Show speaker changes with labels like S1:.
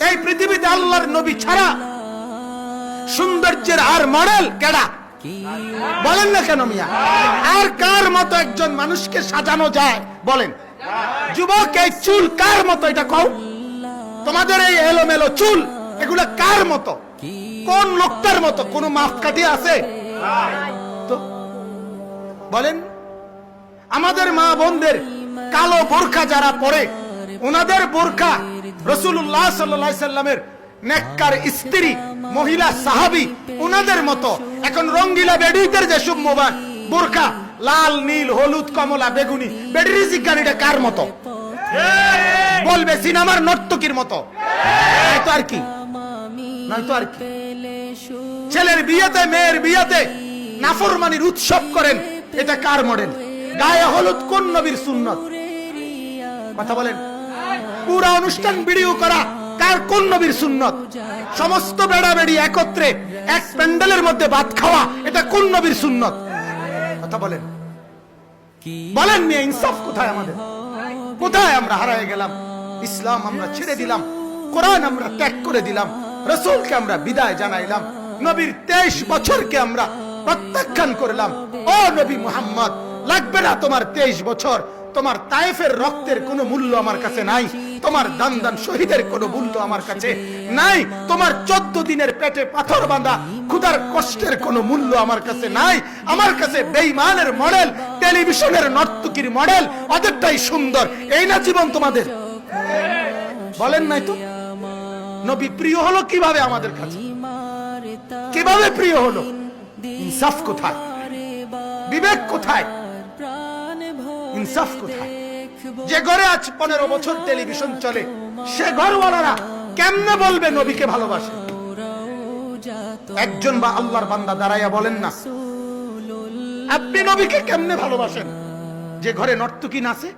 S1: এই পৃথিবীতে আল্লাহর নবী ছাড়া সৌন্দর্যের আর মডেল কেডা বলেন না কেন মিয়া? আর কার মতো একজন মানুষকে সাজানো যায় বলেন? যুবক, এই চুল কার মতো এটা কও? তোমাদের এই এলোমেলো চুল এগুলা কার মতো? কোন লোকটার মতো? কোন মাপকাঠি আছে তো বলেন? আমাদের মা বোনদের কালো বোরকা যারা পরে, ওনাদের বোরকা রাসূলুল্লাহ সাল্লাল্লাহু আলাইহি সাল্লামের নেককার স্ত্রী মহিলা সাহাবী ওনাদের মতো। এখন রঙ্গিলা বেডিদের যে সব মোবাইল বোরকা লাল নীল হলুদ কমলা বেগুনি, বেডির জিজ্ঞানিটা কার মতো? বলবে সিনেমার নর্তকীর মতো। নয়তো আর কি? নয়তো আর কি? ছেলের বিয়েতে মেয়ের বিয়েতে নাফরমানির উৎসব করেন, এটা কার মডেল? গায়ে হলুদ কোন নবীর সুন্নত? কথা বলেন। পুরা অনুষ্ঠান ভিডিও করা কার কোন নবীর সুন্নত? সমস্ত বেড়া বেড়ি একত্রে এক প্যান্ডেলের মধ্যে ভাত খাওয়া এটা কোন নবীর সুন্নত? কথা বলেন। বলেন মিয়া, ইনসাফ কোথায় আমাদের? কোথায় আমরা হারিয়ে গেলাম? ইসলাম আমরা ছেড়ে দিলাম, কোরআন আমরা ত্যাগ করে দিলাম, রাসূলকে আমরা বিদায় জানাইলাম, নবীর 23 বছরকে আমরা প্রত্যাখ্যান করলাম। ও নবী মুহাম্মদ, লাগবে না তোমার 23 বছর। তোমার তায়েফের রক্তের কোনো মূল্য আমার কাছে নাই, তোমার দান দান শহীদের কোনো মূল্য আমার কাছে নাই, তোমার 14 দিনের পেটে পাথর বাঁধা ক্ষুধার কষ্টের কোনো মূল্য আমার কাছে নাই। আমার কাছে বেঈমানের মডেল, টেলিভিশনের নর্তকীর মডেল, ওদেরটাই সুন্দর। এই না জীবন তোমাদের? বলেন নাই তো? নবী প্রিয় হলো কিভাবে আমাদের কাছে? কিভাবে প্রিয় হলো? ইনসাফ কোথায়? বিবেক কোথায়? ইনসাফ কোথায়? যে ঘরে আজ 15 বছর টেলিভিশন চলে, সে ঘরওয়ালারা কেমনে বলবে নবীকে ভালোবাসে? একজন বা আল্লাহর বান্দা দাঁড়াইয়া বলেন না, আপনি নবীকে কেমনে ভালোবাসেন? যে ঘরে নর্তকী নাচে,